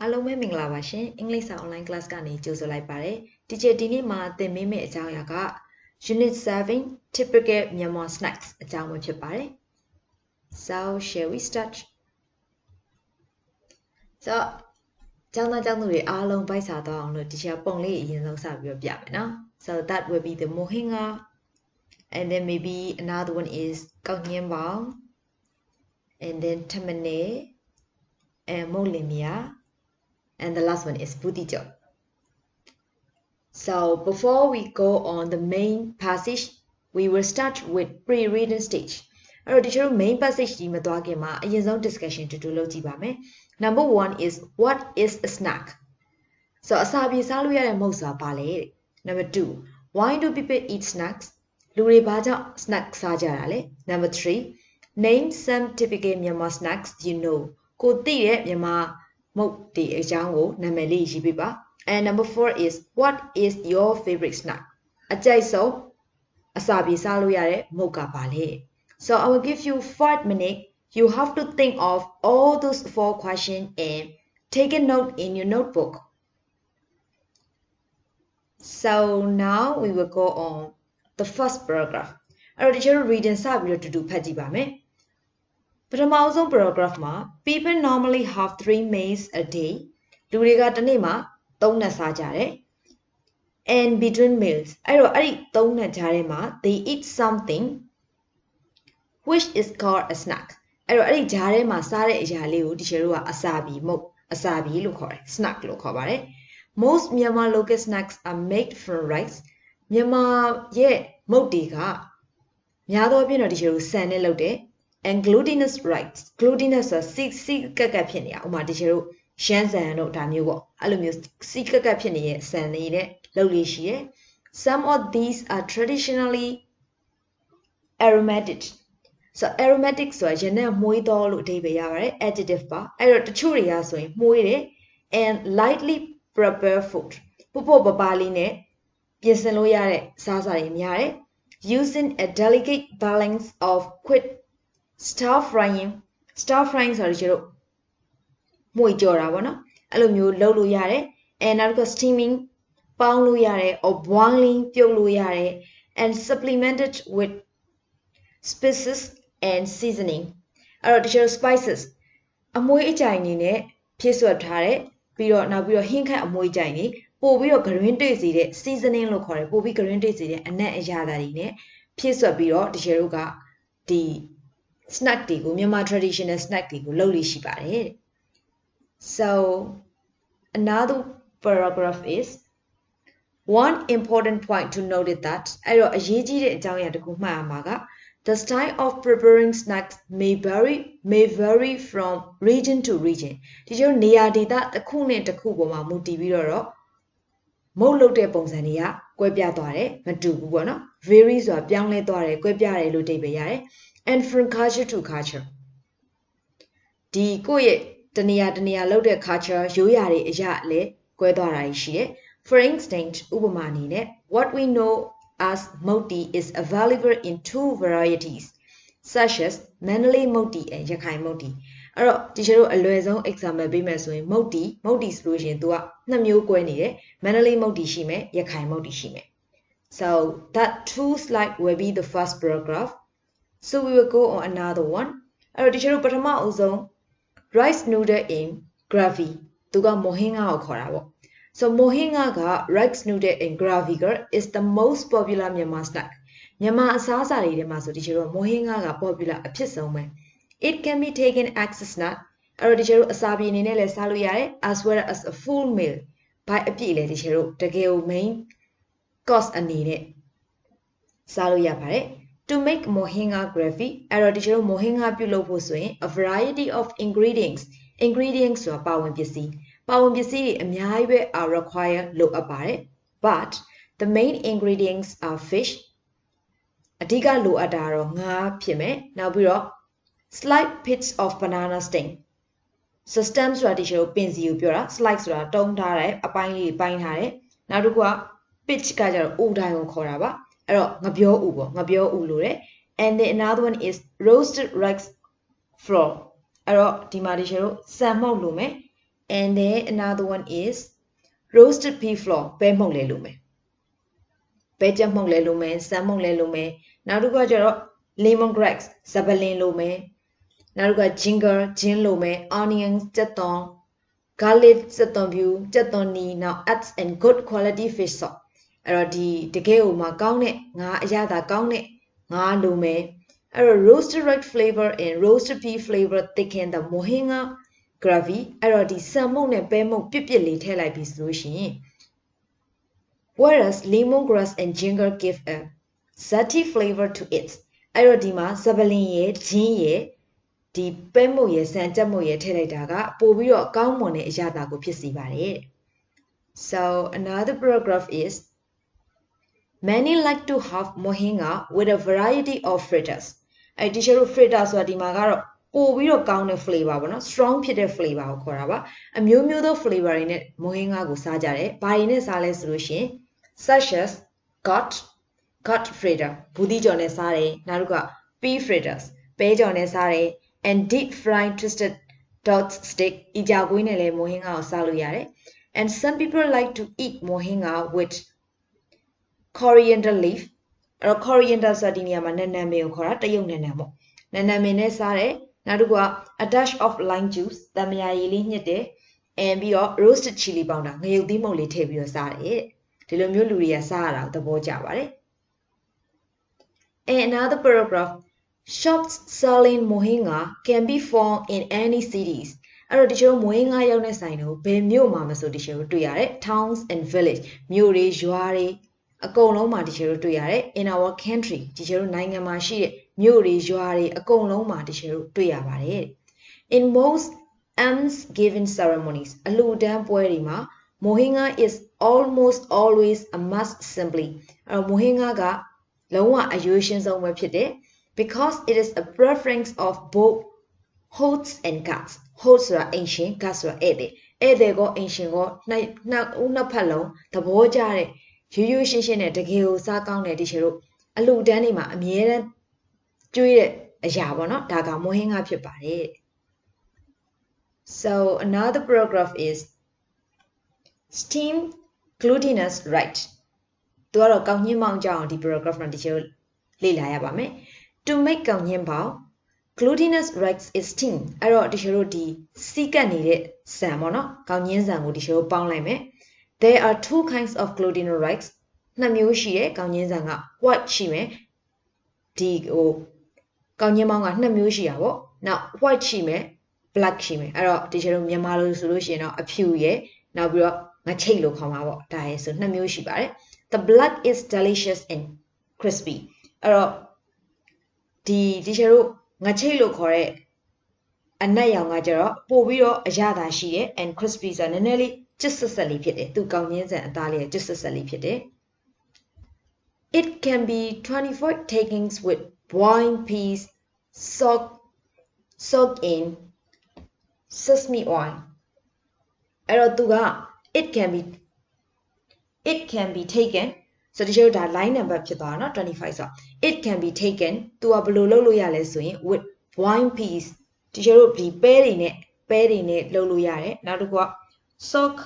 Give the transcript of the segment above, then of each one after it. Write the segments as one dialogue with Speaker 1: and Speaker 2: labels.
Speaker 1: အားလုံးပဲမင်္ဂလာပါရှင်အင်္ဂလိပ်စာ online class ကနေကြိုဆိုလိုက်ပါတယ် teacher ဒီနေ့မှာသင်ပေးမယ့်အကြောင်းအရာက unit 7 typical Myanmar snacks အကြောင်းပဲဖြစ်ပါတယ် so shall we start so ကျောင်းသားကျောင်းသူတွေအားလုံးပိုက်စာသွားအောင်လို့ teacher ပုံလေးအရင်ဆုံးစပြီးပြမယ်နော် so that will be the mont-hin-gah and then maybe another one is mont-lone-ye-baw and then tamane and mont-lin-ma-yar and the last one is mont-pyit-tha-let. So before we go on the main passage, we will start with pre-reading stage. အဲ့တော့ဒီလို main passage ကြီးမသွားခင်မှာအရင်ဆုံး discussion တူတူလုပ်ကြည့်ပါမယ် Number 1 is what is a snack? So အစာပြေစားလို့ရတဲ့မုတ်ဆိုတာဘာလဲ Number 2 why do people eat snacks? လူတွေဘာကြောင့် snack စားကြတာလဲ Number 3 name some typical Myanmar snacks you know. ကိုသိတဲ့မြန်မာမုတ်ဒီအကြောင်းကိုနာမည်လေးရေးပြပါ and number 4 is what is your favorite snack အကြိုက်ဆုံးအစာပြေစားလို့ရတဲ့မုတ်ကဘာလဲ so I will give you 5 minutes you have to think of all those 4 questions and take a note in your notebook so now we will go on the first paragraph အဲ့တော့ဒီကျတော့ reading စပြီးတော့တူတူဖတ်ကြည့်ပါမယ်ပထမဆုံး paragraph မှာ people normally have 3 meals a day လူတွေကတစ်နေ့မှာ3နပ်စားကြတယ် and between meals အဲ့တော့အဲ့ဒီ3နပ်ကြားထဲမှာ they eat something which is called a snack အဲ့တော့အဲ့ဒီကြားထဲမှာစားတဲ့အရာလေးကိုဒီကျတို့ကအစာပြေမုတ်အစာပြေလို့ခေါ်တယ် snack လို့ခေါ်ပါတယ် most Myanmar local snacks are made from rice မြန်မာရဲ့မုတ်တွေကများသောအားဖြင့်တော့ဒီကျတို့ဆန်နဲ့လုပ်တယ်and glutinous rice glutinous ဆိုစီကက်ကက်ဖြစ်နေတာဥပမာဒီကျတို့ရှမ်းဆန်တို့ဒါမျိုးပေါ့အဲ့လိုမျိုးစီကက်ကက်ဖြစ်နေတဲ့ဆန်တွေနဲ့လုပ်လေးရှိတယ် some of these are traditionally aromatic so aromatic ဆိုတာရနံ့မှုေးတော်လို့အဓိပ္ပာယ်ရပါတယ် adjective ပါအဲ့တော့တချို့တွေကဆိုရင်မှုေးတယ် and lightly prepared food ပေါ့ပပလေးနဲ့ပြင်ဆင်လို့ရတဲ့စားစာတွေများတယ် using a delicate balance of quick stir frying ဆိုတော့ကျတော့မှုေးကြော်တာပေါ့နော်အဲ့လိုမျိုးလုပ်လို့ရတယ် and နောက်တစ်ခါ steaming ပေါင်းလို့ရတယ် or boiling ပြုတ်လို့ရတယ် and supplemented with spices and seasoning အဲ့တော့ဒီကျတော့ spices အမွှေးအကြိုင်နေနဲ့ဖြည့်ဆွတ်ထားတဲ့ပြီးတော့နောက်ပြီးတော့ဟင်းခတ်အမွှေးကြိုင်နေပို့ပြီးတော့ဂရင်းတွေ့စေတဲ့ seasoning လို့ခေါ်တယ်ပို့ပြီးဂရင်းတွေ့စေတဲ့အနက်အရာတွေနဲ့ဖြည့်ဆွတ်ပြီးတော့ဒီကျတော့ကဒီ snack တွေကိုမြန်မာ traditional snack တွေကိုလုပ်လို့ရှိပါတယ် so another paragraph is one important point to note is that အဲ့တော့အရေးကြီးတဲ့အကြောင်းအရာတစ်ခုမှတ်ရမှာက the style of preparing snacks may vary from region to region ဒီကျတော့နေရာဒေသတစ်ခုနဲ့တစ်ခုပေါ်မှာမူတည်ပြီးတော့မုတ်လုပ်တဲ့ပုံစံတွေကကွဲပြားသွားတယ်မတူဘူးပေါ့နော် vary ဆိုတာပြောင်းလဲသွားတယ်ကွဲပြားတယ်လို့အဓိပ္ပာယ်ရတယ်and from culture to culture ဒီကိုယ့်ရဲ့တနေရာလောက်တဲ့ culture ရိုးရာတွေအရာလည်းကွဲသွားတာရှိတယ် for instance ဥပမာအနေနဲ့ what we know as mont-ti is available in 2 varieties such as Mandalay mont-ti and Rakhine mont-ti အဲ့တော့ဒီကျတော့အလွယ်ဆုံး example ပေးမယ်ဆိုရင် mont-ti ဆိုလို့ရှိရင် तू ကနှစ်မျိုးကွဲနေတယ် Mandalay mont-ti ရှိမယ် Rakhine mont-ti ရှိမယ် so that 2 slide will be the first paragraph so we will go on another one အဲ့တော့ဒီကျတော့ပထမအဆုံး rice noodle in gravy သူက mont-hin-gah ကိုခေါ်တာပေါ့ so mont-hin-gah က rice noodle in gravy is the most popular Myanmar snack မြန်မာအစားအစာတွေထဲမှာဆိုဒီကျတော့ mont-hin-gah က popular အဖြစ်ဆုံးပဲ it can be taken as a snack အဲ့တော့ဒီကျတော့အစာပြေအနေနဲ့လည်းစားလို့ရတယ် as well as a full meal ဘိုက်အပြည့်လည်းဒီကျတော့တကယ်ကို main course အနေနဲ့စားလို့ရပါတယ်To make mont-hin-gah gravy အဲ့တော့ဒီကျတော့ mont-hin-gah ပြုလုပ်ဖို့ဆိုရင် a variety of ingredients ဆိုတာပါဝင်ပစ္စည်းတွေအများကြီးပဲ are required လိုအပ်ပါတယ် but the main ingredients are fish အဓိကလိုအပ်တာတော့ငါးဖြစ်မယ်နောက်ပြီးတော့ slight bits of banana stem so stem ဆိုတာဒီကျတော့ပင်စီကိုပြောတာ slice ဆိုတာတုံးထားတယ်အပိုင်းလေးပိုင်းထားတယ်နောက်တစ်ခုက pitch ကကျတော့ဥတိုင်းကိုခေါ်တာပါအဲ့တော့ငပြောဥပေါ့ငပြောဥလို့ရတယ် and then another one is roasted rice flour အဲ့တော့ဒီမှာဒီကျတော့စံမှုတ်လို့မယ် And then another one is roasted pea flour, bé mông le lume. Bé chấm mông le lume, sam mông le lume. Now to go lemongrass, sabalin lume. Now to go ginger, gin lume, onions, chaton, garlic, chaton view, chaton ni. Now adds and good quality fish sauce. Di tegeo ma kaune, nga yada kaune, nga lume. Roasted red flavor and roasted pea flavor thicken the mont-hin-gah gravy. Di salmon and bemo pipili tell like solution. Whereas lemongrass and ginger give a salty flavor to it. Di ma sabalin ye, gin ye, di bemo ye, sanjamo ye tell like daga, pobio kaumone yada go pisi bare. So another paragraph is many like to have mont-hin-gah with a variety of fritters. Teacher fritters wa di magaro pobiro kaune flavor no strong phit flavor ko khora ba a myo myo tho flavor ri ne mont-hin-gah ko sa ja de ba ri ne sa le so lo shin such as cut fritter budi jaw ne sa de na ru ka pea fritters pe jaw ne sa de and deep fried twisted dot stick ija koi ne le mont-hin-gah ko sa lo ya de. And some people like to eat mont-hin-gah with coriander leaf. Coriander sardinia ma naname ko khora tayong nanamo. Naname ne sa de na ru ka a dash of lime juice tamaya yi li nyit de and bio roasted chili powder ngayuk thi mong li thai bio sa de. Di lo myo lu ri ya sa ra thabo ja ba de. And another paragraph, shops selling mont-hin-gah can be found in any cities. Teacher mont-hin-gah yaw ne sain do be myo ma ma so teacher twi ya de towns and village myo ri ywa ri a kong long ma teacher twi ya de in our country teacher naingan ma shi de myo ri ywa ri a kong long ma teacher twi ya ba de. In most alms-giving ceremonies a lu dan pwe ri ma mont-hin-gah is almost always a must simply. Mont-hin-gah ga long wa a yoshin song ma phit de because it is a preference of both hosts and guests. Hosts are ancient, guests are ede. Ede go ancient go na una phalong thabo ja de yu shin shin ne tage ko sa kaung ne teacher ro a lu dan ni ma a mye dan chwe de a ya ba no da ga mont-hin-gah phit ba de. So another paragraph is steamed glutinous rice. Tu aro kaung nyin maung jaw di paragraph na teacher le la ya ba me. To make kaung nyin baw glutinous rice is steamed. Teacher di si kat ni de san mo no kaung nyin san ko teacher paung lai me. There are two kinds of glutinous rice. Nat myo shi de kaung nyin san ga white shi me. Di ko kaung nyin maung ga nat myo shi ya bo. Now white shi me black shi me. Teacher Myanmar lo so lo shin no a phyu ye naw pi ro nga chait lo khaw ma bo. Da ye so nat myo shi ba de. The black is delicious and crispy. Di teacher nga chait lo khaw de a nat yaw nga ja ro po pi ro a ya da shi de and crispy sa ne ne li chit sat sat li phit de. Tu kaung nyin san a ta li chit sat sat li phit de. It can be 24 takings with boiled peas soaked in sesame oil. Tu ga it can be taken. So teacher da line number phit twa no 25 so it can be taken tu ga blo lo lo ya le so yin with boiled peas. Teacher di pe ri ne lo lo ya de. Naw tu ko soak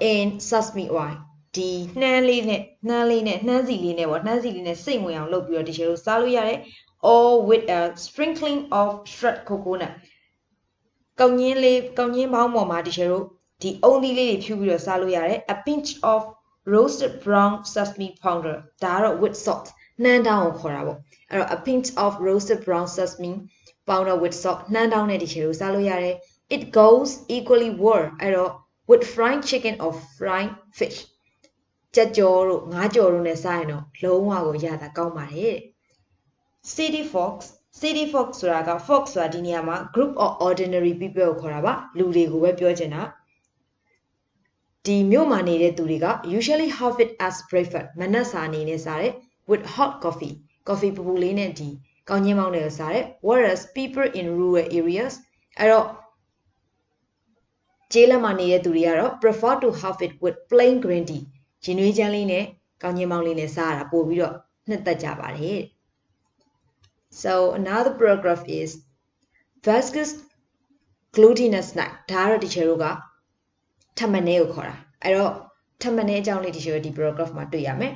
Speaker 1: in sesame oil. Di nan li ne nan si li ne siat ngwe aung lop pi ro teacher sa lo ya de. Or with a sprinkling of shredded coconut. Kaung nyin baw mo ma teacher di only li phyu pi ro sa lo ya de. A pinch of roasted brown sesame powder. Da ro with salt. Nan daw ko khora bo. A pinch of roasted brown sesame powder with salt. Nan daw ne teacher sa lo ya de. It goes equally well with fried chicken or fried fish. Chat jaw ro nga jaw ro ne sa yin no long wa ko ya da kaung ba de. City folksဆိုတာက folksဆိုတာဒီနေရာမှာ group of ordinary people ကိုခေါ်တာပါလူတွေကိုပဲပြောချင်တာဒီမြို့မှာနေတဲ့သူတွေက usually have it as breakfast မနက်စာအနေနဲ့စားတယ် with hot coffee ပူပူလေးနဲ့ဒီကောင်းချင်းမောင်းတွေကိုစားတယ် whereas people in rural areas အဲ့တော့ကျေးလက်မှာနေတဲ့သူတွေကတော့ prefer to have it with plain green tea ရင်နွေးချမ်းလေးနဲ့ကောင်းချင်းမောင်းလေးနဲ့စားရတာပို့ပြီးတော့နှစ်သက်ကြပါတယ် So another paragraph is viscous glutinous snack ဒါကတော့ဒီချေတို့ကထမနဲကိုခေါ်တာအဲ့တော့ထမနဲအကြောင်းလေးဒီချေတို့ဒီ paragraph မှာတွေ့ရမယ်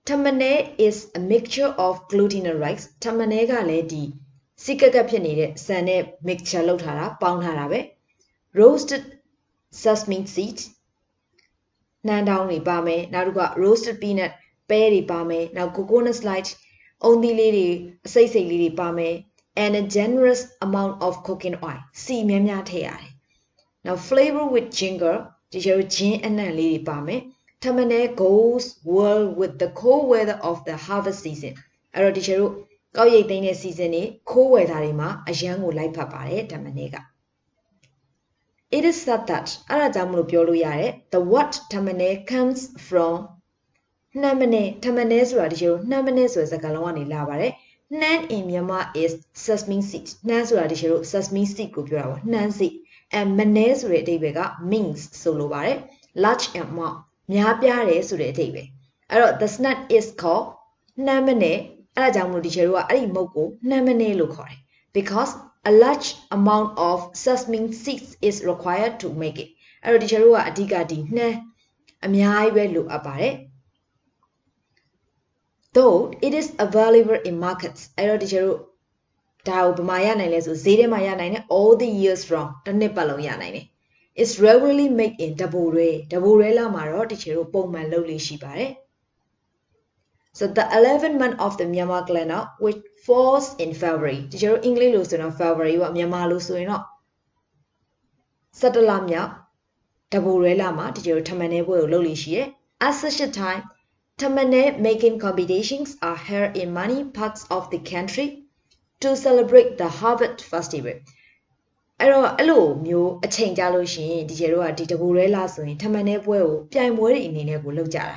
Speaker 1: ထမနဲ is a mixture of glutinous rice ထမနဲကလည်းဒီစီကက်ကက်ဖြစ်နေတဲ့ဆန်နဲ့ mixture လုပ်ထားတာပေါင်းထားတာပဲ roasted sesame seeds နှမ်းတောင်းတွေပါမယ်နောက်တစ်ခုက roasted peanut ပဲတွေပါမယ်နောက် coconut slice အုံသီးလေးတွေအစိမ့်စိမ့်လေးတွေပါမယ် and a generous amount of cooking oil စီများများထည့်ရတယ်now flavor with ginger ဒီကျတော့ gin အနံ့လေးတွေပါမယ်ထမနဲ goes well with the cold weather of the harvest season အဲ့တော့ဒီကျတော့ကောက်ရိတ်သိမ်းတဲ့ season တွေ cold weather တွေမှာအရန်ကိုလိုက်ဖက်ပါတယ်ထမနဲကIt is said that အဲ့ဒါကြောင့်မလို့ပြောလို့ရတယ် the word ထမနဲ comes from နှမ်းမနဲထမနဲဆိုတာဒီကျတော့နှမ်းမနဲဆိုတဲ့စကားလုံးကနေလာပါတယ်နှမ်း in Myanmar is sesame seed နှမ်းဆိုတာဒီကျတော့ sesame seed ကိုပြောတာပေါ့နှမ်းစေ့ and မနဲဆိုတဲ့အဓိပ္ပာယ်က means ဆိုလိုပါတယ် large amount များပြားတယ်ဆိုတဲ့အဓိပ္ပာယ်အဲ့တော့ the snack is called နှမ်းမနဲအဲ့ဒါကြောင့်မလို့ဒီကျတော့အဲ့ဒီမုတ်ကိုနှမ်းမနဲလို့ခေါ်တယ် because a large amount of sesame seeds is required to make it အဲ့တော့ဒီကျတော့ကအဓိကဒီနှမ်းအများကြီးပဲလိုအပ်ပါတယ်Though it is available in markets အဲ့တော့ဒီကျတော့ဒါကိုဘယ်မှာရနိုင်လဲဆိုဈေးထဲမှာရနိုင်တယ် all the years round တစ်နှစ်ပတ်လုံးရနိုင်တယ် It's regularly made in တဘိုရဲလာမှာတော့ဒီကျတော့ပုံမှန်လုပ်လို့ရှိပါတယ် So the 11th month of the Myanmar calendar which falls in February ဒီကျတော့အင်္ဂလိပ်လို့ဆိုတော့ February ပေါ့မြန်မာလို့ဆိုရင်တော့17လမြောက်တဘိုရဲလာမှာဒီကျတော့ထမနဲပွဲကိုလုပ်လို့ရှိတယ် At such a time Tamane making competitions are held in many parts of the country to celebrate the harvest festival. အဲ့တော့အဲ့လိုမျိုးအချိန်ကြလို့ရှိရင်ဒီကျတော့ဒီတကူရဲလာဆိုရင်ထမနဲပွဲကိုပြိုင်ပွဲတွေအနေနဲ့ကိုလုပ်ကြတာ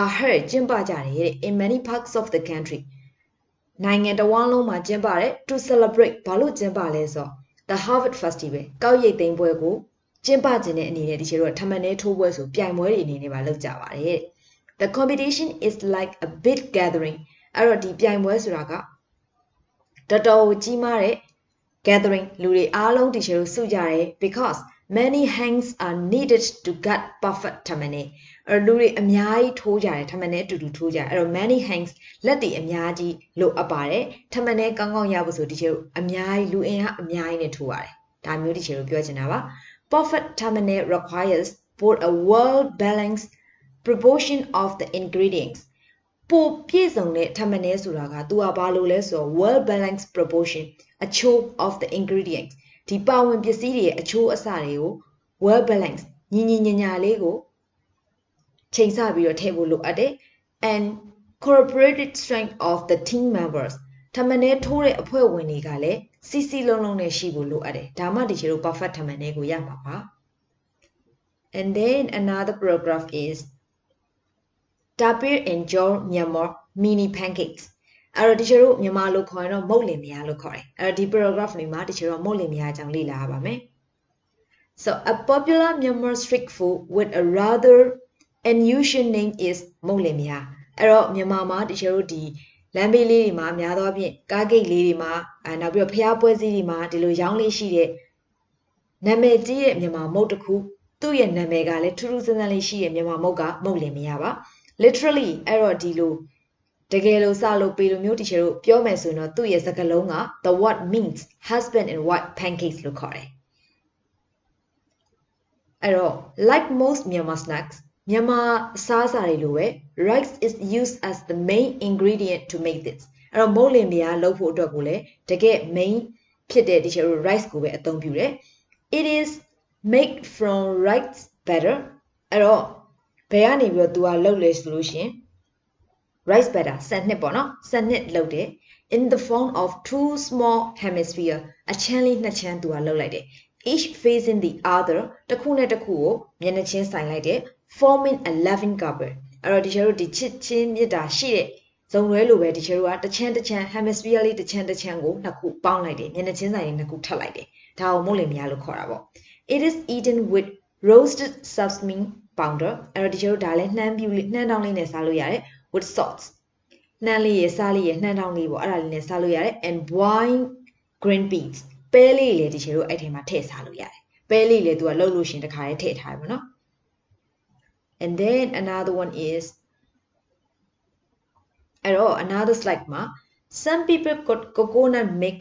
Speaker 1: are held ကျင်းပကြတယ် in many parts of the country. နိုင်ငံတော်ဝန်လုံးမှာကျင်းပတယ် to celebrate ဘာလို့ကျင်းပလဲဆိုတော့ the harvest festival ကောက်ရိတ်သိမ်းပွဲကိုကျင်းပခြင်းတဲ့အနေနဲ့ဒီကျတော့ထမနဲထိုးပွဲဆိုပြိုင်ပွဲတွေအနေနဲ့ပါလုပ်ကြပါတယ် The competition is like a big gathering အဲ့တော့ဒီပြိုင်ပွဲဆိုတာကတော်တော်ကြီးမားတဲ့ gathering လူတွေအားလုံးဒီချေလို့စုကြတယ် because many hands are needed to get perfect ထမနဲအဲ့လူတွေအများကြီးထိုးကြတယ်ထမနဲအတူတူထိုးကြတယ်အဲ့တော့ many hands လက်တွေအများကြီးလိုအပ်ပါတယ်ထမနဲကောင်းကောင်းရဖို့ဆိုဒီချေလို့အများကြီးလူအင်အားအများကြီးနဲ့ထိုးရတယ်ဒါမျိုးဒီချေလို့ပြောချင်တာပါ perfect ထမနဲ requires both a well balanced proportion of the ingredients ပိုပြည့်စုံတဲ့ထမနဲဆိုတာကသူကဘာလို့လဲဆိုတော့ well balanced proportion အချိုး of the ingredients ဒီပါဝင်ပစ္စည်းတွေရဲ့အချိုးအစတွေကို well balanced ညီညာလေးကိုချိန်ဆပြီးတော့ထည့်ဖို့လိုအပ်တယ် and cooperative strength of the team members ထမနဲထိုးတဲ့အဖွဲ့ဝင်တွေကလည်းစီစီလုံးလုံးနဲ့ရှိဖို့လိုအပ်တယ်ဒါမှဒီချေတို့ perfect ထမနဲကိုရမှာပါ and then another paragraph is Tapir and John Myanmar mini pancakes အဲ့တော့ဒီကျတော့မြန်မာလို့ခေါ်ရင်တော့မုတ်လင်မယားလို့ခေါ်တယ်အဲ့တော့ဒီ paragraph လေးမှာဒီကျတော့မုတ်လင်မယားအကြောင်းလေ့လာရပါမယ် So a popular Myanmar street food with a rather unusual name is မုတ်လင်မယားအဲ့တော့မြန်မာမှာဒီကျတော့ဒီလမ်းဘေးလေးတွေမှာများသောအားဖြင့်ကားဂိတ်လေးတွေမှာနောက်ပြီးတော့ဖျားပွဲစည်းတွေမှာဒီလိုရောင်းလေးရှိတဲ့နာမည်ကြီးတဲ့မြန်မာမုတ်တစ်ခုသူ့ရဲ့နာမည်ကလည်းထူးထူးဆန်းဆန်းလေးရှိတဲ့မြန်မာမုတ်ကမုတ်လင်မယားပါLiterally အဲ့တော့ဒီလိုတကယ်လို့စလို့ပေလိုမျိုးတီချာတို့ပြောမယ်ဆိုရင်တော့သူ့ရဲ့စကားလုံးက the word means husband and wife pancakes လို့ခေါ်တယ်အဲ့တော့ like most Myanmar snacks မြန်မာအစားအစာတွေလိုပဲ rice is used as the main ingredient to make this အဲ့တော့မုတ်လင်မယားလုပ်ဖို့အတွက်ကိုလည်းတကယ် main ဖြစ်တဲ့တီချာတို့ rice ကိုပဲအသုံးပြုတယ် it is made from rice batter အဲ့တော့ဘယ်ကနေပြီးတော့သူကလှုပ်လဲဆိုလို့ရှင် rice batter စံနှစ်ပေါ့နော်စံနှစ်လှုပ်တယ် in the form of two small hemisphere အချမ်းလေးနှစ်ချမ်းသူကလှုပ်လိုက်တယ် each facing the other တစ်ခုနဲ့တစ်ခုကိုမျက်နှာချင်းဆိုင်လိုက်တယ် forming a loving couple အဲ့တော့ဒီကျတို့ဒီချစ်ချင်းမြတ်တာရှိတဲ့ဇုံလွဲလိုပဲဒီကျတို့ကတစ်ချမ်းတစ်ချမ်း hemisphere လေးတစ်ချမ်းတစ်ချမ်းကိုနှစ်ခုပေါင်းလိုက်တယ်မျက်နှာချင်းဆိုင်နှစ်ခုထပ်လိုက်တယ်ဒါကိုမုတ်လင်မယားလို့ခေါ်တာပေါ့ it is eaten with roasted sesame powder အဲ့တော့ဒီကျတော့ဒါလည်းနှမ်းပြူလေးနှမ်းတောင်းလေးနဲ့စားလို့ရတယ် with salt နှမ်းလေးရယ်စားလေးရယ်နှမ်းတောင်းလေးပေါ့အဲ့ဒါလေးနဲ့စားလို့ရတယ် and boiled green beans ပဲလေးလေဒီချေတို့အဲ့ထဲမှာထည့်စားလို့ရတယ်ပဲလေးလေသူကလှုပ်လို့ရှင်တခါလေးထည့်ထားရပါတော့ and then another one is another slide မှာ some people got coconut milk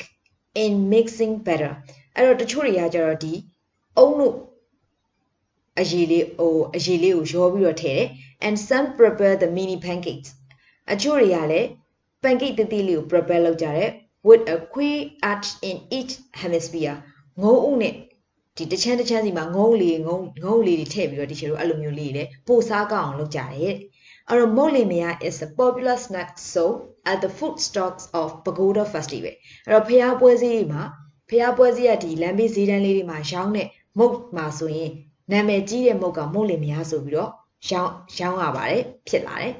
Speaker 1: in mixing better အဲ့တော့တချို့တွေကကျတော့ဒီအုံတို့အရေလေးကိုရောပြီးတော့ထည့်တယ် and some prepare the mini pancakes အချို့တွေကလည်း pancake တတိလေးကို prepare လုပ်ကြတယ် with a quail arch in each hemisphere ငုံဥနဲ့ဒီတချမ်းစီမှာငုံလေးတွေထည့်ပြီးတော့ဒီချေတို့အဲ့လိုမျိုးလေးလေပို့စားကောင်းအောင်လုပ်ကြတယ်အဲ့တော့ mont-lin-ma-yar is a popular snack sold at the food stalls of pagoda festival အဲ့တော့ဖျားပွဲစည်းကဒီလမ်းဘေးဈေးတန်းလေးတွေမှာရောင်းတဲ့မုတ်မှာဆိုရင်နာမည်ကြီးတဲ့မုတ်က mont-lin-ma-yar ဆိုပြီးတော့ရောင်းရပါတယ်ဖြစ်လာတယ်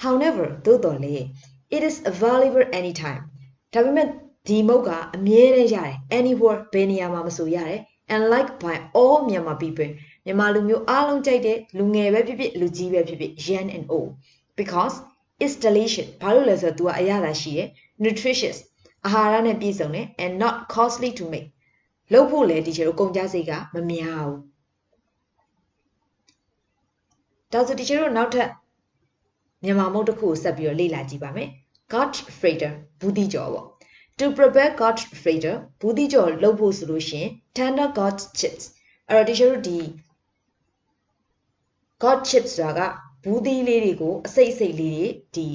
Speaker 1: however သို့တော်လေ it is available anytime ဒါပေမဲ့ဒီမုတ်ကအမြဲတမ်းရတယ် anywhere ဘယ်နေရာမှာမဆိုရတယ် and liked by all Myanmar people မြန်မာလူမျိုးအားလုံးကြိုက်တဲ့လူငယ်ပဲဖြစ်ဖြစ်လူကြီးပဲဖြစ်ဖြစ် young and old because it's delicious ဘာလို့လဲဆိုတော့ तू ကအရသာရှိရယ် nutritious အာဟာရနဲ့ပြည့်စုံတယ် and not costly to make လုပ်ဖို့လေဒီချေတို့ကုန်ကျစရိတ်ကမများဘူးဒါဆိုဒီချေတို့နောက်ထပ်မြန်မာမုတ်တစ်ခုကိုဆက်ပြီးတော့လေ့လာကြည့်ပါမယ် God fritter ဘူးတိကျော်ပေါ့ to prepare God fritter ဘူးတိကျော်လုပ်ဖို့ဆိုလို့ရှင် tender God chips အဲ့တော့ဒီချေတို့ဒီ God chips ဆိုတာကဘူးသီးလေးတွေကိုအစိတ်လေးတွေဒီ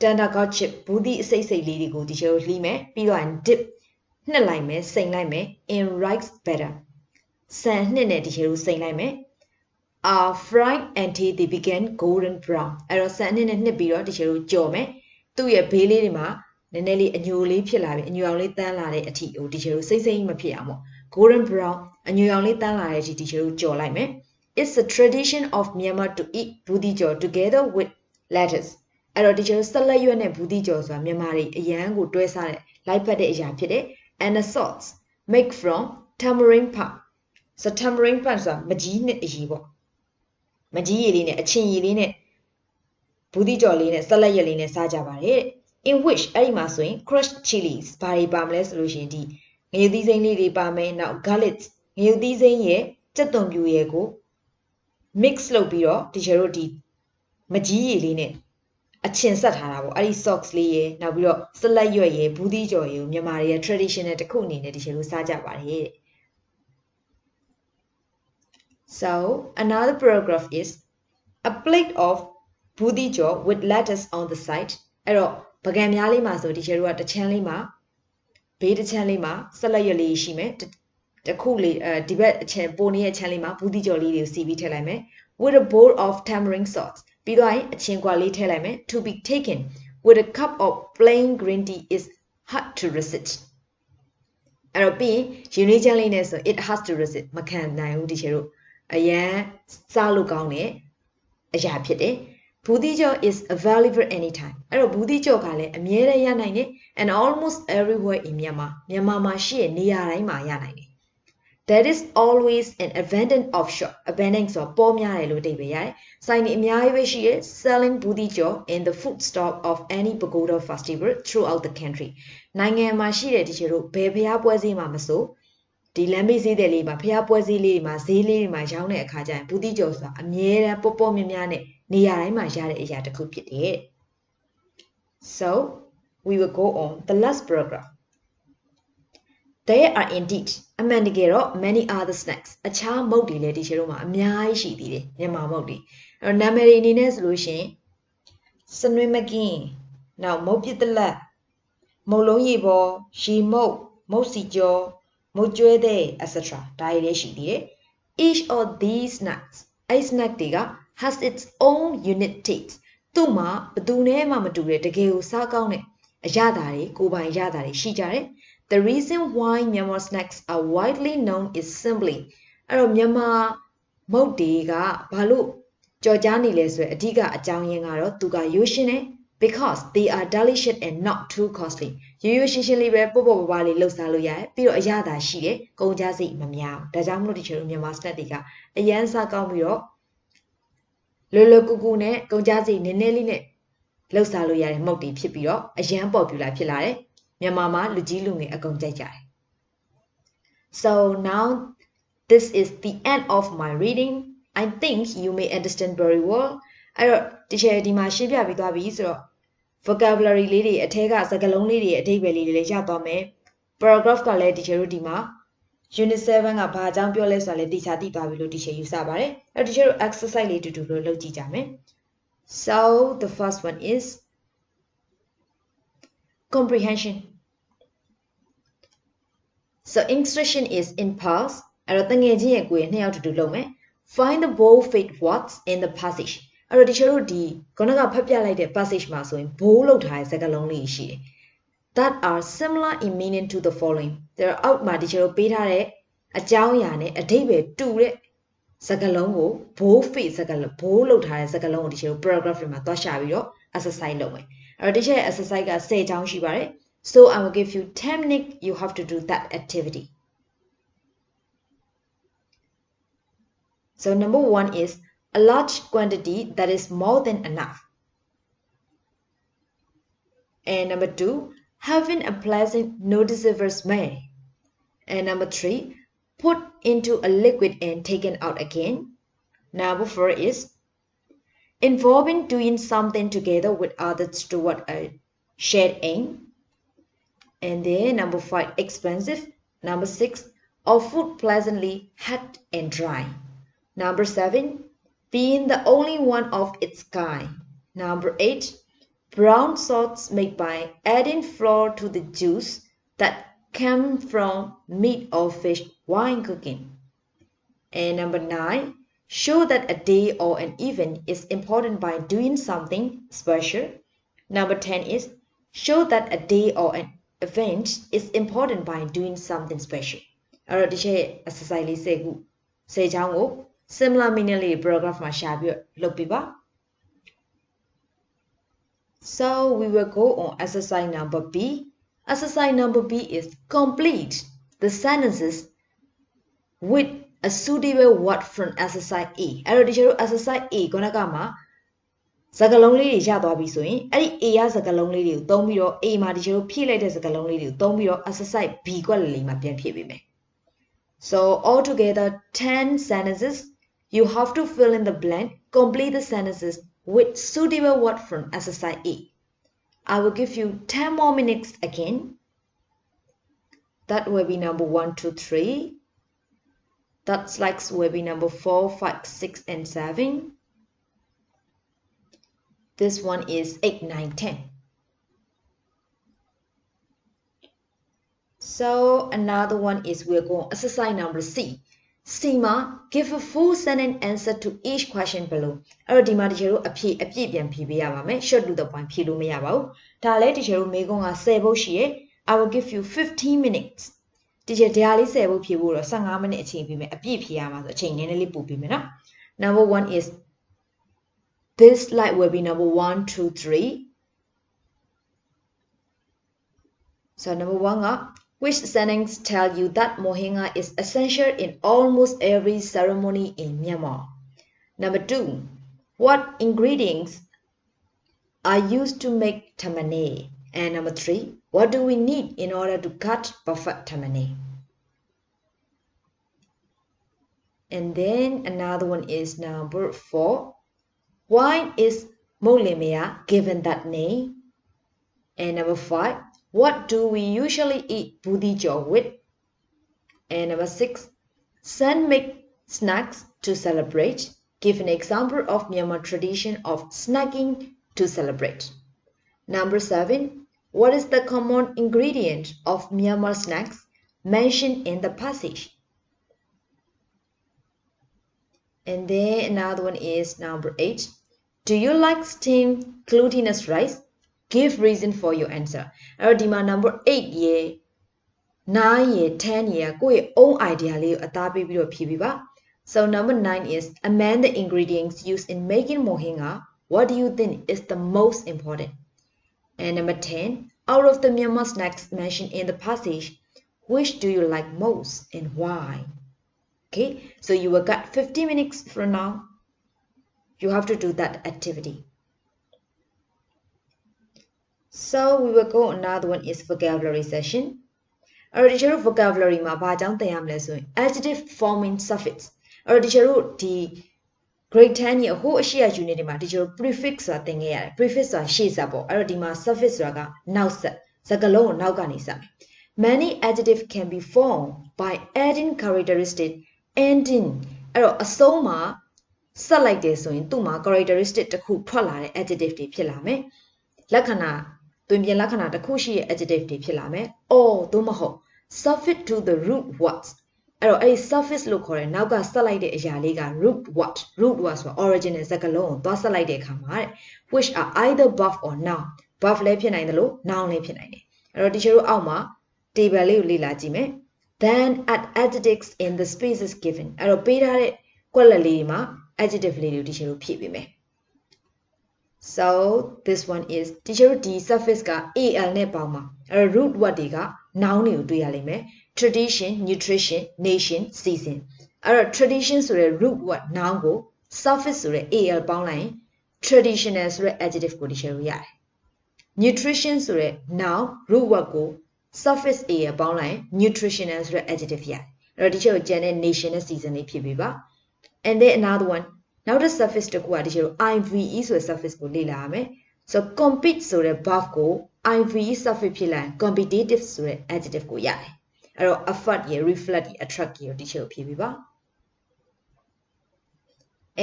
Speaker 1: tender God chip ဘူးသီးအစိတ်လေးတွေကိုဒီချေတို့လှီးမယ်ပြီးတော့ dip နှစ်လိုက်မယ်စိမ်လိုက်မယ် in rice batter ဆန်နှစ်နဲ့ဒီချေတို့စိမ်လိုက်မယ် are fried until they begin golden brown အဲ့တော့ဆန်နှစ်နဲ့နှစ်ပြီးတော့ဒီချေတို့ကြော်မယ်သူ့ရဲ့ဘေးလေးတွေမှာနည်းနည်းလေးအညိုလေးဖြစ်လာပြီအညိုအောင်လေးတန်းလာတဲ့အထိဟိုဒီချေတို့စိမ့်မဖြစ်အောင်ပေါ့ golden brown အညိုအောင်လေးတန်းလာတဲ့အထိဒီချေတို့ကြော်လိုက်မယ် It's a tradition of Myanmar to eat budi jaw together with lettuce အဲ့တော့ဒီချေတို့ဆက်လက်ရွက်နဲ့ဘူးတိကြော်ဆိုတာမြန်မာတွေအရန်ကိုတွဲစားတဲ့လိုက်ဖက်တဲ့အရာဖြစ်တယ် and a sauce make from tamarind pulp so tamarind pulp ဆိုတာမကြီးနဲ့အရည်ပေါ့မကြီးရည်လေးနဲ့အချင်ရည်လေးနဲ့ဘူးတိကြော်လေးနဲ့ဆက်လက်ရွက်လေးနဲ့စားကြပါတယ် in which အဲ့ဒီမှာဆိုရင် crushed chilies ဘာတွေပါမလဲဆိုလို့ရှိရင်ဒီငရုတ်သီးစိမ်းလေးတွေပါမယ်နောက် garlic ငရုတ်သီးစိမ်းရဲ့ကြက်သွန်ပြူရဲ့ကို mix လုပ်ပြီးတော့ဒီချေတို့ဒီမကြီးရည်လေးနဲ့အချင်ဆက်ထားတာပေါ့အဲ့ဒီ sauce လေးရယ်နောက်ပြီးတော့ဆက်လက်ရွက်ရယ်ဘူးသီးကြော်ရယ်မြန်မာတွေရဲ့ traditional တစ်ခုအနေနဲ့ဒီချေတို့စားကြပါတယ် so another paragraph is a plate of budi jaw with lettuce on the side အဲ့တော့ပကံများလေးမှာဆိုဒီချေတို့ကတစ်ချမ်းလေးမှာဘေးတစ်ချမ်းလေးမှာဆက်လက်ရွက်လေးရှိမယ်တခုလေးဒီဘက်အချမ်းပိုနေတဲ့ချမ်းလေးမှာဘူးသီးကြော်လေးတွေကိုစီပြီးထည့်လိုက်မယ် with a bowl of tamarind sauce ပြီးတော့အချင်းကွာလေးထည့်လိုက်မယ် to be taken with a cup of plain green tea is hard to resist အဲ့တော့ပြီးရင်ရင်းနှီးချမ်းလေးနဲ့ဆို it has to resist မခံနိုင်ဘူးဒီချေတို့အရန်စားလို့ကောင်းတဲ့အရာဖြစ်တယ်ဘူးသီးကြော် is available anytime အဲ့တော့ဘူးသီးကြော်ကလည်းအမြဲတမ်းရနိုင်တယ် and almost everywhere in Myanmar မှာရှိတဲ့နေရာတိုင်းမှာရနိုင်တယ်There is always an abundance of shop. Abundance ဆိုပေါ်များတယ်လို့အဓိပ္ပာယ်ရတယ်။ဆိုင်တွေအများကြီးပဲရှိတယ် selling budi jaw in the food stall of any pagoda festival throughout the country. နိုင်ငံမှာရှိတဲ့ဒီချေတို့ဘယ်ဖျားပွဲစည်းမှာမဆိုဒီလမ်းဘေးဈေးတွေမှာဖျားပွဲစည်းလေးတွေမှာဈေးလေးတွေမှာရောင်းတဲ့အခါကျရင် budi jaw ဆိုတာအမြဲတမ်းပေါ်များနဲ့နေရာတိုင်းမှာရတဲ့အရာတစ်ခုဖြစ်တယ်။ So we will go on the last paragraph. There are indeed အမှန်တကယ်တော့ many other snacks အခြားမုတ်တွေလည်းဒီချေတို့မှာအများကြီးရှိသေးတယ်မြန်မာမုတ်တွေအဲ့တော့နာမည်တွေအနေနဲ့ဆိုလို့ရှိရင် hsa-nwin-ma-kin နောက် mont-pyit-tha-let မုတ်-lone-ye-baw ye-mont မont-hsi-gyaw မုတ်-kywea-thea etc ဒါတွေလည်းရှိသေးတယ် each of these snacks အဲ့ snack တွေက has its own unique taste သူ့မှာဘယ်သူနဲ့မှမတူတဲ့တကယ်ကိုစားကောင်းတဲ့အရသာတွေကိုယ်ပိုင်ရသာတွေရှိကြတယ်The reason why Myanmar snacks are widely known is simply အဲ့တော့မြန်မာမုတ်တွေကဘာလို့ကြော်ကြားနေလဲဆိုရယ်အဓိကအကြောင်းရင်းကတော့သူကရိုးရှင်းတယ် because they are delicious and not too costly ရိုးရှင်းလေးပဲပေါ့ပေါ့ပါလေးလှုပ်ရှားလို့ရတယ်ပြီးတော့အရသာရှိတယ်ကုန်ကြစိတ်မများဘူးဒါကြောင့်မလို့ဒီချေတို့မြန်မာ snack တွေကအရန်စားကောင်းပြီးတော့လွယ်ကူကူနဲ့ကုန်ကြစိတ်နည်းနည်းလေးနဲ့လှုပ်ရှားလို့ရတဲ့မုတ်တွေဖြစ်ပြီးတော့အရန်ပေါ်ပြူလာဖြစ်လာတယ်မြန်မာမှာလူကြီးလူငယ်အကုန်ကြိုက်ကြတယ် So now this is the end of my reading. I think you may understand very well. အဲ့တော့ teacher ဒီမှာရှင်းပြပေးသွားပြီဆိုတော့ vocabulary လေးတွေအထက်ကစကားလုံးလေးတွေအဓိပ္ပာယ်လေးတွေလည်းရသွားမယ် paragraph ကလည်း teacher တို့ဒီမှာ unit 7ကဘာအကြောင်းပြောလဲဆိုတာလည်း teacher သိသွားပြီလို့ teacher ယူဆပါတယ်အဲ့တော့ teacher တို့ exercise လေးတူတူလို့လုပ်ကြည့်ကြမယ် so the first one is comprehension so instruction is in past အဲ့တော့တငယ်ချင်းရဲ့ကိုယ်နှစ်ယောက်တူတူလုပ်မယ် find the bold-faced words in the passage အဲ့တော့ teacher တို့ဒီခုနကဖတ်ပြလိုက်တဲ့ passage မှာဆိုရင် bold လောက်ထားတဲ့စကားလုံးလေးရှိတယ် that are similar in meaning to the following there are out မှာ teacher တို့ပေးထားတဲ့အကြောင်းအရာနဲ့အဓိပ္ပာယ်တူတဲ့စကားလုံးကို bold-faced စကားလုံး bold လောက်ထားတဲ့စကားလုံးကို teacher တို့ paragraph တွေမှာသွားရှာပြီးတော့ exercise လုပ်မယ်အဲ့တော့ teacher ရဲ့ exercise က10ကြောင်းရှိပါတယ် so I will give you 10 minutes you have to do that activity so number 1 is a large quantity that is more than enough and number 2 having a pleasant noticeable smell and number 3 put into a liquid and taken out again number 4 is involving doing something together with others toward a shared aim and then number 5 expensive number 6 of food pleasantly hot and dry number 7 being the only one of its kind number 8 brown sauce made by adding flour to the juice that came from meat or fish while cooking and number 9 show that a day or an event is important by doing something special number 10 is show that a day or an event is important by doing something special အဲ့တော့ဒီချက် exercise လေး10ခု10ချောင်းကို similar meaning လေး paragraph မှာရှာပြီးလုပ်ပြပါ so we will go on exercise number B exercise number B is complete the sentences with a suitable word from exercise A အဲ့တော့ဒီချက်တို့ exercise A ခုနကမှာစကားလုံးလေးတွေရသွားပြီဆိုရင်အဲ့ဒီ A ရစကားလုံးလေးတွေကိုသုံးပြီးတော့ A မှာဒီချက်တို့ဖြည့်လိုက်တဲ့စကားလုံးလေးတွေကိုသုံးပြီးတော့ exercise B ကွက်လေးမှာပြန်ဖြည့်ပေးမယ် so altogether 10 sentences you have to fill in the blank complete the sentences with suitable word from exercise A I will give you 10 more minutes again that will be number 1 2 3 that slides will be number 4 5 6 and 7 this one is 8 9 10 so another one is we're going exercise number C Sima give a full sentence answer to each question below အဲ့တော့ဒီမှာတချို့အပြည့်ပြန်ဖြေပေးရပါမယ် short to the point ဖြေလို့မရပါဘူးဒါလည်းတချို့မေးခွန်းက10ပုတ်ရှိရယ် I will give you 15 minutes တချို့ဒါလေး10ပုတ်ဖြေဖို့တော့15မိနစ်အချိန်ပေးမယ်အပြည့်ဖြေရမှာဆိုအချိန်နည်းနည်းလေးပို့ပေးမယ်နော် number 1 is this slide will be number 1 2 3 so number 1 ကWhich seasonings tell you that mont-hin-gah is essential in almost every ceremony in Myanmar? Number 2. What ingredients are used to make tamane? And number 3. What do we need in order to cut perfect tamane? And then another one is number 4. Why is mont-lin-ma-yar given that name? And number 5. What do we usually eat mont-hsi-gyaw with? And number 6. Some make snacks to celebrate. Give an example of Myanmar tradition of snacking to celebrate. Number 7. What is the common ingredient of Myanmar snacks mentioned in the passage? And then another one is number 8. Do you like steamed glutinous rice? Give reason for your answer. အဲ့တော့ဒီမှာ number 8 ရေ 9 ရေ 10 ရေကိုယ့်ရဲ့ own idea လေးကိုအသားပေးပြီးတော့ဖြည့်ပေးပါ So number 9 is among the ingredients used in making mont-hin-gah, what do you think is the most important? And number 10, out of the Myanmar snacks mentioned in the passage, which do you like most and why? Okay, so you will get 50 minutes from now. You have to do that activity. So we will go another one is vocabulary session. Or teacher vocabulary ma ba jang tayam le so adjective-forming suffix. Or teacher the grade 10 year who Asia unit ma teacher prefix wa thing ya prefix wa shi sa po. Or di ma suffix wa ga now set. Sakalong now ga ni sa. Many adjectives can be formed by adding characteristic ending. Or a so ma set like this so in tu ma characteristic တစ်ခုထွက်လာတဲ့ adjective တွေဖြစ်လာမယ်လက္ခဏာတွင်ပြင်လက္ခဏာတစ်ခုရှိတဲ့ adjective တွေဖြစ်လာမယ် or သို့မဟုတ် suffix to the root words အဲ့တော့အဲ့ဒီ suffix လို့ခေါ်တဲ့နောက်ကဆက်လိုက်တဲ့အရာလေးက root word ဆိုတာ origin နဲ့စကားလုံးကိုသွားဆက်လိုက်တဲ့အခါမှာတဲ့ which are either verb or noun verb လည်းဖြစ်နိုင်တယ်လို့ noun လည်းဖြစ်နိုင်တယ်အဲ့တော့ teacher တို့အောက်မှာ table လေးကိုလေ့လာကြည့်မယ် then add adjectives in the spaces given အဲ့တော့ပေးထားတဲ့ကွက်လက်လေးတွေမှာ adjective လေးတွေကို teacher တို့ဖြည့်ပေးမယ် so this one is teacher တို့ဒီ suffix က al နဲ့ပေါင်းမှာအဲ့တော့ root word တွေက noun တွေကိုတွေ့ရလိမ့်မယ် tradition nutrition nation season အဲ့တော့ tradition ဆိုတဲ့ root word noun ကို suffix ဆိုတဲ့ al ပေါင်းလိုက်ရင် traditional ဆိုတဲ့ adjective ကို teacher တို့ရတယ် nutrition ဆိုတဲ့ noun root word ကို suffix al ပေါင်းလိုက်ရင် nutritional ဆိုတဲ့ adjective ရတယ်အဲ့တော့ teacher တို့ကျန်တဲ့ nation နဲ့ season လေးဖြည့်ပေးပါ and then another one now the suffix တခုက teacher တို့ ive ဆိုတဲ့ suffix ကိုလေ့လာရမယ် so compete ဆိုတဲ့ verb ကို ive suffix ဖြစ်လိုက်ရင် competitive ဆိုတဲ့ adjective ကိုရတယ်အဲ့တော့ effort ရ reflect ရ attract ရ teacher ကိုဖြည့်ပေးပါ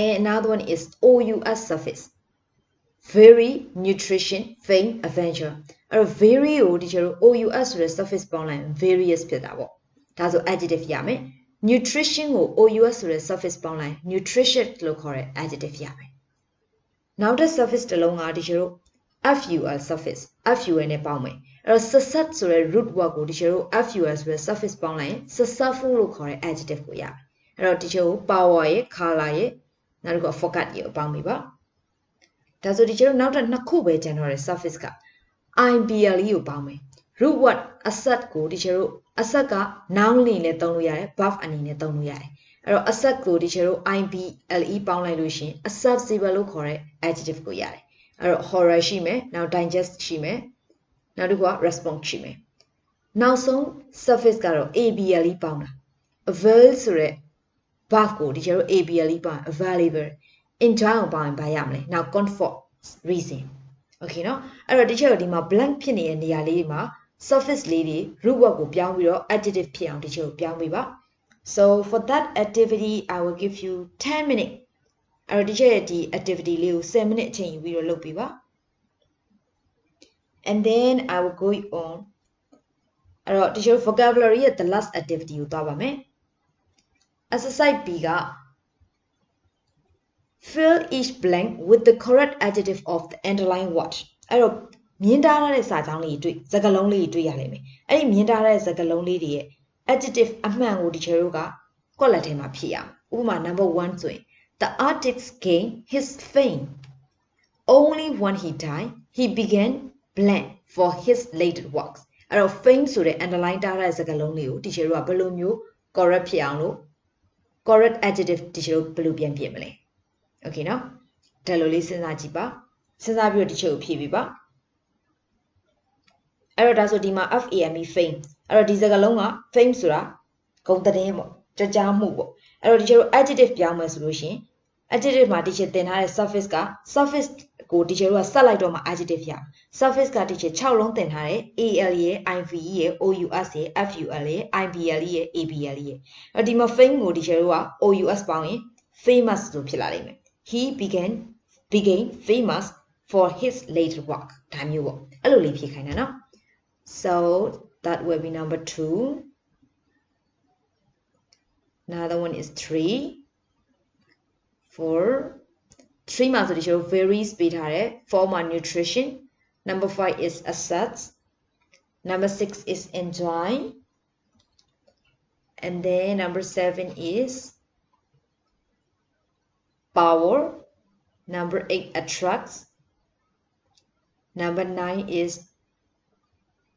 Speaker 1: and another one is ous suffix very nutrition fame adventure အဲ့တော့ very ကို teacher တို့ ous ဆိုတဲ့ suffix ပေါင်းလိုက်ရင် various ဖြစ်တာပေါ့ဒါဆို adjective ရမယ် nutrition ကို ous ဆိုတဲ့ suffix ပေါင်းလိုက် nutritious လို့ခေါ်တဲ့ adjective ရမယ်နောက်တဲ့ suffix တစ်လုံးက teacher တို့ ful suffix ful နဲ့ပေါင်းမယ်အဲ့တော့ success ဆိုတဲ့ root word ကို teacher တို့ ful ဆိုတဲ့ suffix ပေါင်းလိုက် successful လို့ခေါ်တဲ့ adjective ကိုရမယ်အဲ့တော့ teacher တို့ power ရဲ့ color ရဲ့နောက်တစ်ခု forget ရဲ့ပေါင်းပြီပါဒါဆို teacher တို့နောက်တစ်နှစ်ခုပဲကျန်တော့တဲ့ suffix က ible ကိုပေါင်းမယ် root word asset ကို teacher တို့ asset က noun အနေနဲ့သုံးလို့ရတယ် verb အနေနဲ့သုံးလို့ရတယ်အဲ့တော့ asset ကို teacher တို့ ible ပေါင်းလိုက်လို့ရှင် acceptable လို့ခေါ်တဲ့ adjective ကိုရတယ်အဲ့တော့ horror ရှိမယ်နောက် digest ရှိမယ်နောက်တစ်ခုက response ရှိမယ်နောက်ဆုံး suffix ကတော့ able ပေါင်းတာ avail ဆိုတဲ့ verb ကို teacher တို့ able ပေါင်း available enjoy ကိုပေါင်းရင်ဘာရမလဲနောက် comfort reason okay နော်အဲ့တော့ teacher တို့ဒီမှာ blank ဖြစ်နေတဲ့နေရာလေးတွေမှာ suffix လေးတွေ root word ကိုပြောင်းပြီးတော့ adjective ဖြစ်အောင် teacher တို့ပြောင်းပေးပါ so for that activity I will give you 10 minutes အဲ့တော့ teacher ရဲ့ဒီ activity လေးကို10 minutes အချိန်ယူပြီးတော့လုပ်ပေးပါ and then I will go on အဲ့တော့ teacher vocabulary ရဲ့ the last activity ကိုသွားပါမယ် exercise B က fill each blank with the correct adjective of the underlying word အဲ့တော့မြင်ထားတဲ့စာကြောင်းလေးတွေတွေ့စကားလုံးလေးတွေတွေ့ရလိမ့်မယ်အဲ့ဒီမြင်ထားတဲ့စကားလုံးလေးတွေရဲ့ adjective အမှန်ကို teacher တို့ကကွက်လက်ထဲမှာဖြည့်ရအောင်ဥပမာ number 1 ဆိုရင် the artist gained his fame only when he died he began blank for his later works အဲ့တော့ fame ဆိုတဲ့ underline ထားတဲ့စကားလုံးလေးကို teacher တို့ကဘယ်လိုမျိုး correct ဖြစ်အောင်လို့ correct adjective teacher တို့ဘယ်လိုပြန်ပြင်မလဲ okay နော်ဒါလိုလေးစဉ်းစားကြည့်ပါစဉ်းစားပြီးတော့ teacher ကိုဖြည့်ပေးပါအဲ့တော့ဒါဆိုဒီမှာ fame fame အဲ့တော့ဒီစကားလုံးက fame ဆိုတာဂုဏ်သတင်းပေါ့ကြကြမှုပေါ့အဲ့တော့ teacher တို့ adjective ပြောင်းမယ်ဆိုလို့ရှင် adjective မှာ teacher သင်ထားတဲ့ suffix က suffix ကို teacher တို့ကဆက်လိုက်တော့မှ adjective ရ suffix က teacher 6 လုံးသင်ထားတယ် al ရဲ့ ive ရဲ့ ous ရဲ့ ful ရဲ့ ibl ရဲ့ abl ရဲ့အဲ့ဒီမှာ fame ကို teacher တို့က ous ပေါင်းရင် famous လို့ဖြစ်လာလိမ့်မယ် he began famous for his later work ဒါမျိုးပေါ့အဲ့လိုလေးဖြည့်ခိုင်းတာနော် so that will be number 2 another one is 3 4 3 မှာဆိုဒီ show varies ပေးထားတယ် 4 မှာ nutrition number 5 is assets number 6 is enjoy and then number 7 is power number 8 attracts number 9 is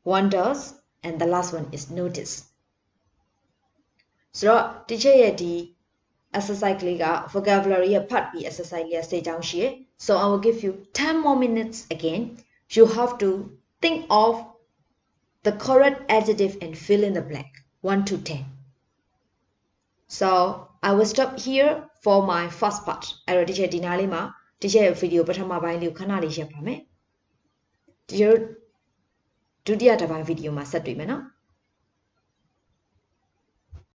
Speaker 1: wonders and the last one is notice so teacher ရဲ့ဒီ exercise လေးက vocabulary ရဲ့ part B exercise လေးစေချောင်းရှိရ so I will give you 10 more minutes again you have to think of the correct adjective and fill in the blank 1 to 10. So I will stop here for my first part. I will teach dinali ma teacher video pathama bain li khana li yap pa me. Teacher dutiya ta bain video ma sat twi me no.